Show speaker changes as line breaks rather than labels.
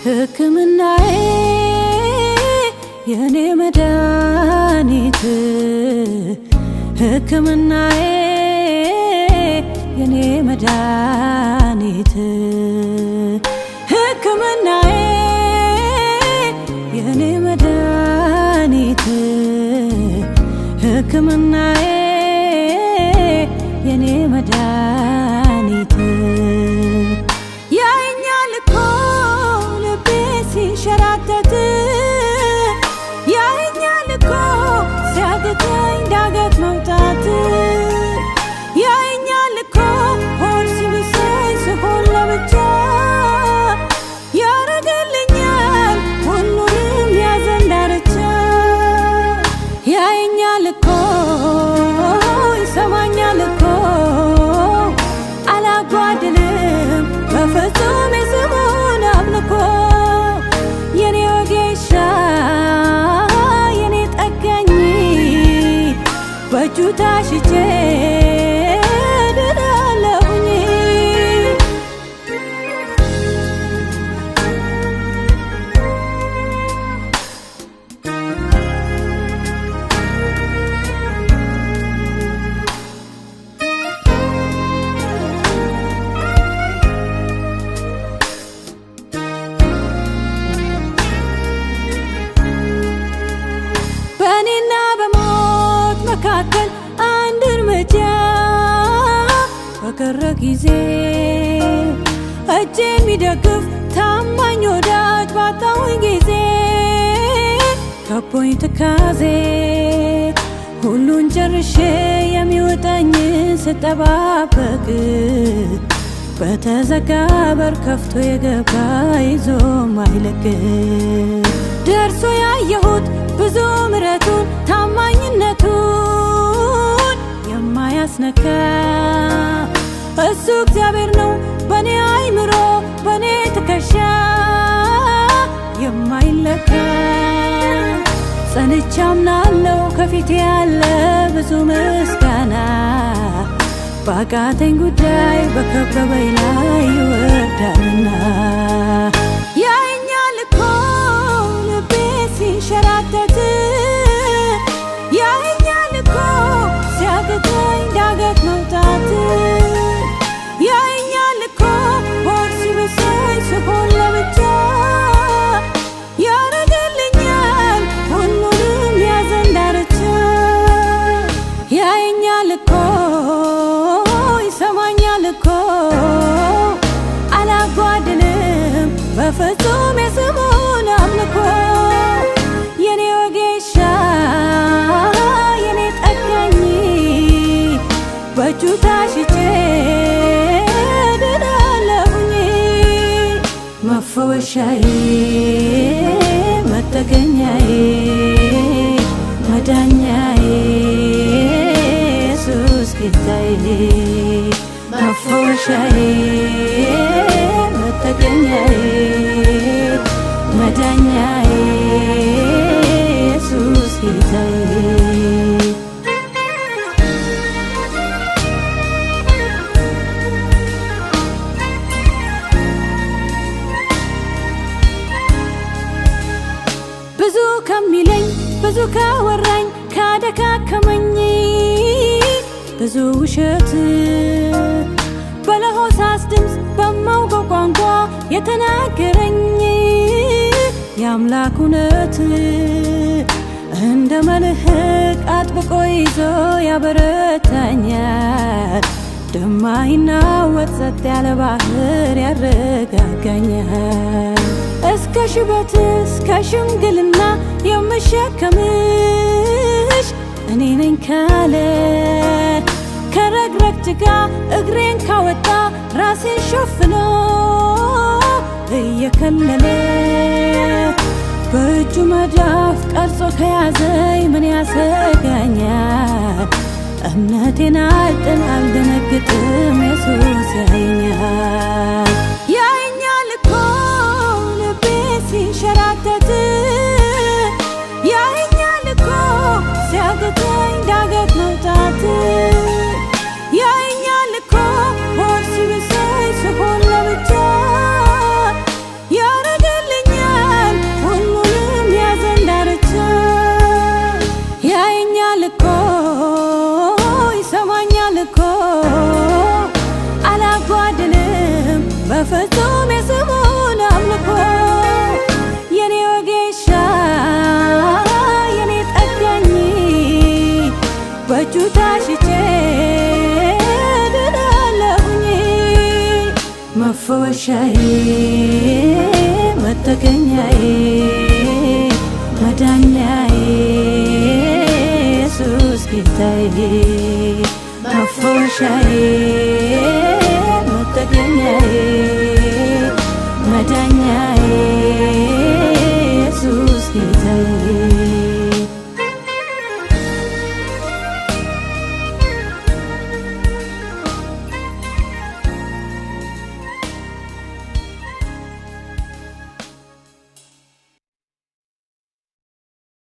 ሕክምናዬ የኔ መድኃኒት ሕክምናዬ የኔ መድኃኒት ሕክምናዬ የኔ መድኃኒት ሕክምናዬ የኔ መድኃኒት ያየኛል እኮ ልቤ ሲንሸራተት ያየኛል እኮ ሲያቅተኝ ዳገት መውጣት ያየኛል እኮ ሆድ ሲብሰኝ ስሆን ለብቻ ያረገልኛል ሁሉንም ያዘን ዳርቻ ያየኛል እኮ ይሰማኛል እኮ አላጓድልም በፍጹም የስሙን አምልኮ የኔ ወጌሻ የኔ ጠጋኝ በእጁ ታሽቼ ድናለሁኝ በእኔና በሞት መካከል አንድ እርምጃ በቀረ ጊዜ እጄ የሚደግፍ ታማኝ ወዳጅ ባጣሁኝ ጊዜ ከቦኝ ትካዜ ሁሉን ጨርሼ የሚወጣኝ ስጠባበቅ በተዘጋ በር ከፍቶ የገባ ይዞ ማይለቅ ደርሶ ያየሁት ብዙ ምሕረቱን ታማኝነቱን የማያስነካ እሱ እግዚአብሔር ነው በኔ አይምሮ በኔ ትከሻ የማይለካ ጸንቼ አምናለሁ ከፊቴ ያለ ብዙ ምስጋና ባቃተኝ ጉዳይ በከበበኝ ላይ ይወርዳልና ያየኛል እኮ ልቤ ሲንሸራተት ያየኛል እኮ ሲያቅተኝ ዳገት መውጣት ያየኛል እኮ ሆድ ሲብሰኝ ስሆን ለብቻ ያረገልኛል ሁሉንም ያዘን ዳርቻ ያየኛል እኮ ይሰማኛል እኮ አላጓድልም በፍጹም የስሙን አምልኮ የኔ ወጌሻ የኔ ጠጋኝ በእጁ ታሽቼ ድናለሁኝ መፈወሻዬ መጠገኛዬ መዳኛዬ ኢየሱስ ጌታዬ መፈወሻዬ መጠገኛዬ መዳኛዬ ኢየሱስ ጌታዬ ብዙ ከሚለኝ ብዙ ካወራኝ ካደካከመኝ ብዙ ውሸት በለሆሳስ ድምፅ በማውቀው ቋንቋ የተናገረኝ የአምላክ እውነት እንደ መልህቅ አጥብቆ ይዞ ያበረታኛል ደማይናወጥ ጸጥ ያለ ባህር ያረጋጋኛል እስከ ሽበት እስከ ሽምግልና የምሸከምሽ እኔ ነኝ ካለ ከረግረግ ጭቃ እግሬን ካወጣ ራሴን ሸፍኖ እየከለለ በእጁ መዳፍ ቀርጾ ከያዘኝ ምን ያሰጋኛል እምነቴን አልጥል አልደነግጥም ኢየሱስ ያየኛል ያየኛል እኮ ልቤ ሲንሸራተት ያየኛል እኮ ሲያቅተኝ ዳገት መውጣት ያየኛል እኮ ሆድ ሲብሰኝ ስሆን ለብቻ ያረገልኝ ፍጹም የስሙን አምልኮ የኔ ወጌሻ የኔ ጠጋኝ በእጁ ታሽቼ ድናለሁኝ መፈወሻዬ መጠገኛዬ መዳኛዬ ኢየሱስ ጌታዬ መፈወሻዬ መጠገኛዬ መዳኛዬ